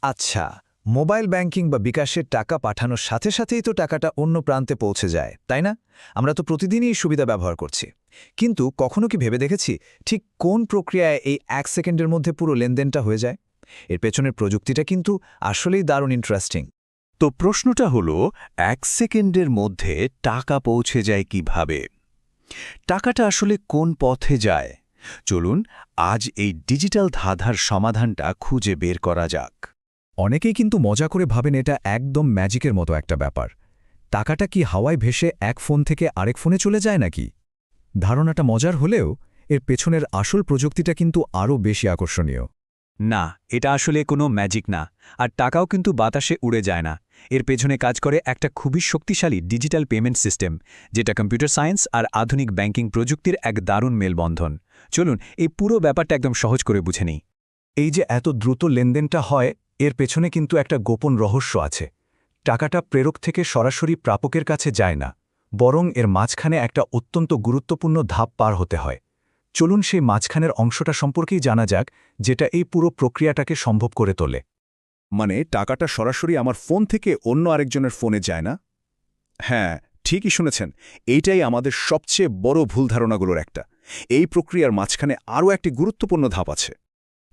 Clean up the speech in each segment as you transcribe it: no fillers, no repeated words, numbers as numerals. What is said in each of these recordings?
আচ্ছা, mobile banking বা বিকাশের টাকা পাঠানোর সাথে সাথেই তো টাকাটা অন্য প্রান্তে পৌঁছে যায়, তাই না? আমরা তো প্রতিদিনই এই সুবিধা ব্যবহার করছি। কিন্তু কখনো কি ভেবে দেখেছি ঠিক কোন প্রক্রিয়ায় এই 1 সেকেন্ডের মধ্যে পুরো লেনদেনটা হয়ে যায়? এর পেছনের প্রযুক্তিটা কিন্তু আসলেই দারুণ ইন্টারেস্টিং। তো প্রশ্নটা হলো 1 সেকেন্ডের মধ্যে টাকা পৌঁছে যায় কিভাবে? টাকাটা আসলে কোন পথে যায়? চলুন আজ এই ডিজিটাল ধাঁধার সমাধানটা খুঁজে বের করা যাক। অনেকেই কিন্তু মজা করে ভাবেন এটা একদম ম্যাজিকের মতো একটা ব্যাপার। টাকাটা কি হাওয়ায় ভেসে এক ফোন থেকে আরেক ফোনে চলে যায় নাকি? ধারণাটা মজার হলেও এর পেছনের আসল প্রযুক্তিটা কিন্তু আরও বেশি আকর্ষণীয়। না, এটা আসলে কোনো ম্যাজিক না, আর টাকাও কিন্তু বাতাসে উড়ে যায় না। এর পেছনে কাজ করে একটা খুবই শক্তিশালী ডিজিটাল পেমেন্ট সিস্টেম, যেটা কম্পিউটার সায়েন্স আর আধুনিক ব্যাংকিং প্রযুক্তির এক দারুণ মেলবন্ধন। চলুন এই পুরো ব্যাপারটা একদম সহজ করে বুঝে নিই। এই যে এত দ্রুত লেনদেনটা হয়, এর পেছনে কিন্তু একটা গোপন রহস্য আছে। টাকাটা প্রেরক থেকে সরাসরি প্রাপকের কাছে যায় না, বরং এর মাঝখানে একটা অত্যন্ত গুরুত্বপূর্ণ ধাপ পার হতে হয়। চলুন সেই মাঝখানের অংশটা সম্পর্কেই জানা যাক, যেটা এই পুরো প্রক্রিয়াটাকে সম্ভব করে তোলে। মানে টাকাটা সরাসরি আমার ফোন থেকে অন্য আরেকজনের ফোনে যায় না? হ্যাঁ, ঠিকই শুনেছেন। এইটাই আমাদের সবচেয়ে বড় ভুল ধারণাগুলোর একটা। এই প্রক্রিয়ার মাঝখানে আরও একটি গুরুত্বপূর্ণ ধাপ আছে।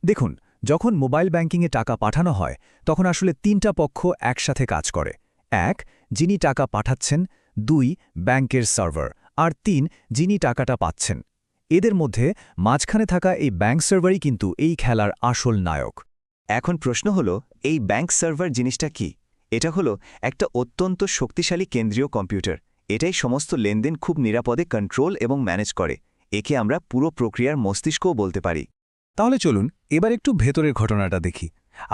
দেখুন, যখন মোবাইল ব্যাংকিংয়ে টাকা পাঠানো হয়, তখন আসলে ৩টা পক্ষ একসাথে কাজ করে। ১, যিনি টাকা পাঠাচ্ছেন; ২, ব্যাংকের সার্ভার; আর ৩, যিনি টাকাটা পাচ্ছেন। এদের মধ্যে মাঝখানে থাকা এই ব্যাংক সার্ভারই কিন্তু এই খেলার আসল নায়ক। এখন প্রশ্ন হলো, এই ব্যাংক সার্ভার জিনিসটা কি? এটা হলো একটা অত্যন্ত শক্তিশালী কেন্দ্রীয় কম্পিউটার। এটাই সমস্ত লেনদেন খুব নিরাপদে কন্ট্রোল এবং ম্যানেজ করে। একে আমরা পুরো প্রক্রিয়ার মস্তিষ্কও বলতে পারি। তাহলে চলুন এবার একটু ভেতরের ঘটনাটা দেখি।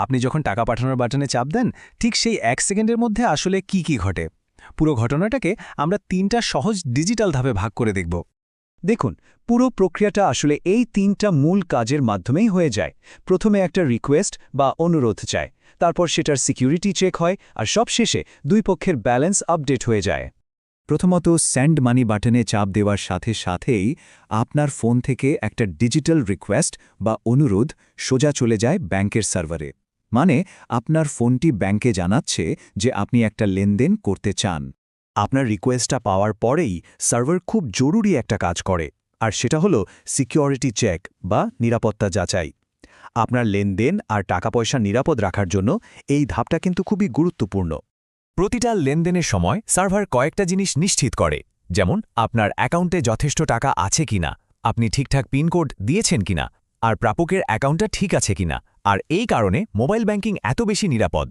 আপনি যখন টাকা পাঠানোর বাটনে চাপ দেন, ঠিক সেই 1 সেকেন্ডের মধ্যে আসলে কি ঘটে? পুরো ঘটনাটাকে আমরা 3টা সহজ ডিজিটাল ধাপে ভাগ করে দেখব। দেখুন, পুরো প্রক্রিয়াটা আসলে এই 3টা মূল কাজের মাধ্যমেই হয়ে যায়। প্রথমে একটা রিকোয়েস্ট বা অনুরোধ চায়, তারপর সেটার সিকিউরিটি চেক হয়, আর সবশেষে দুই পক্ষের ব্যালেন্স আপডেট হয়ে যায়। প্রথমত, সেন্ড মানি বাটনে চাপ দেওয়ার সাথে সাথেই আপনার ফোন থেকে একটা ডিজিটাল রিকোয়েস্ট বা অনুরোধ সোজা চলে যায় ব্যাংকের সার্ভারে। মানে আপনার ফোনটি ব্যাংকে জানাচ্ছে যে আপনি একটা লেনদেন করতে চান। আপনার রিকোয়েস্টটা পাওয়ার পরেই সার্ভার খুব জরুরি একটা কাজ করে, আর সেটা হলো সিকিউরিটি চেক বা নিরাপত্তা যাচাই। আপনার লেনদেন আর টাকা পয়সা নিরাপদ রাখার জন্য এই ধাপটা কিন্তু খুবই গুরুত্বপূর্ণ। প্রতিটা লেনদেনের সময় সার্ভার কয়েকটা জিনিস নিশ্চিত করে, যেমন আপনার অ্যাকাউন্টে যথেষ্ট টাকা আছে কিনা, আপনি ঠিকঠাক পিনকোড দিয়েছেন কিনা, আর প্রাপকের অ্যাকাউন্টটা ঠিক আছে কিনা। আর এই কারণে মোবাইল ব্যাংকিং এত বেশি নিরাপদ।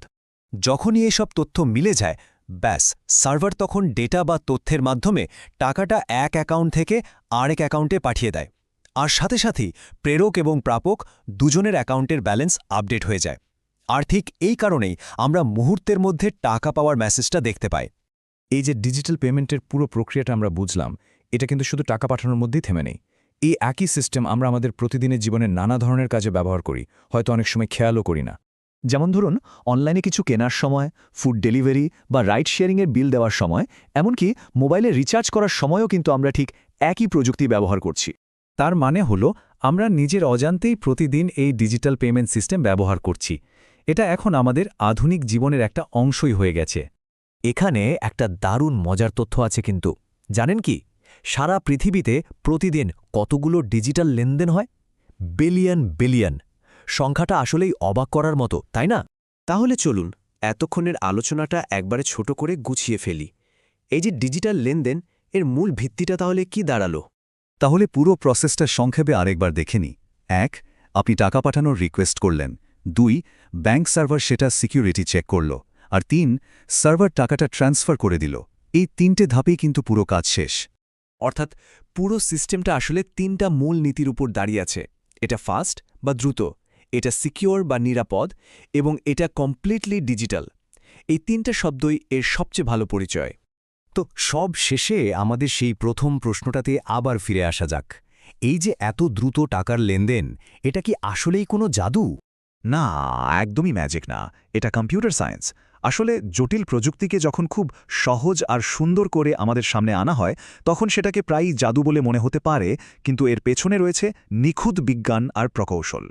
যখনই এসব তথ্য মিলে যায়, ব্যাস, সার্ভার তখন ডেটা বা তথ্যের মাধ্যমে টাকাটা এক অ্যাকাউন্ট থেকে আরেক অ্যাকাউন্টে পাঠিয়ে দেয়। আর সাথে সাথেই প্রেরক এবং প্রাপক দুজনের অ্যাকাউন্টের ব্যালেন্স আপডেট হয়ে যায়। আর ঠিক এই কারণেই আমরা মুহূর্তের মধ্যে টাকা পাওয়ার মেসেজটা দেখতে পাই। এই যে ডিজিটাল পেমেন্টের পুরো প্রক্রিয়াটা আমরা বুঝলাম, এটা কিন্তু শুধু টাকা পাঠানোর মধ্যেই থেমে নেই। এই একই সিস্টেম আমরা আমাদের প্রতিদিনের জীবনে নানা ধরনের কাজে ব্যবহার করি, হয়তো অনেক সময় খেয়ালও করি না। যেমন ধরুন, অনলাইনে কিছু কেনার সময়, ফুড ডেলিভারি বা রাইড শেয়ারিংয়ের বিল দেওয়ার সময়, এমনকি মোবাইলে রিচার্জ করার সময়ও কিন্তু আমরা ঠিক একই প্রযুক্তি ব্যবহার করছি। তার মানে হলো, আমরা নিজের অজান্তেই প্রতিদিন এই ডিজিটাল পেমেন্ট সিস্টেম ব্যবহার করছি। এটা এখন আমাদের আধুনিক জীবনের একটা অংশই হয়ে গেছে। এখানে একটা দারুণ মজার তথ্য আছে কিন্তু, জানেন কি? সারা পৃথিবীতে প্রতিদিন কতগুলো ডিজিটাল লেনদেন হয়? Billion billion. সংখ্যাটা আসলেই অবাক করার মতো, তাই না? তাহলে চলুন এতক্ষণের আলোচনাটা একবারে ছোট করে গুছিয়ে ফেলি। এই যে ডিজিটাল লেনদেন, এর মূল ভিত্তিটা তাহলে কি দাঁড়ালো? তাহলে পুরো প্রসেসটা সংক্ষেপে আরেকবার দেখে নিই। 1, আপনি টাকা পাঠানোর রিকোয়েস্ট করলেন। 2, ব্যাংক সার্ভার সেটা সিকিউরিটি চেক করল। আর 3, সার্ভার টাকাটা ট্রান্সফার করে দিল। এই 3টে ধাপেই কিন্তু পুরো কাজ শেষ। অর্থাৎ পুরো সিস্টেমটা আসলে 3টা মূল নীতির উপর দাঁড়িয়ে আছে। এটা ফাস্ট বা দ্রুত, এটা সিকিউর বা নিরাপদ, এবং এটা কমপ্লিটলি ডিজিটাল। এই 3টা শব্দই এর সবচেয়ে ভালো পরিচয়। তো সব শেষে আমাদের সেই প্রথম প্রশ্নটাতে আবার ফিরে আসা যাক। এই যে এত দ্রুত টাকার লেনদেন, এটা কি আসলেই কোনো জাদু? না, একদমই ম্যাজিক না। এটা কম্পিউটার সায়েন্স। আসলে জটিল প্রযুক্তিকে যখন খুব সহজ আর সুন্দর করে আমাদের সামনে আনা হয়, তখন সেটাকে প্রায়ই জাদু বলে মনে হতে পারে, কিন্তু এর পেছনে রয়েছে নিখুঁত বিজ্ঞান আর প্রকৌশল।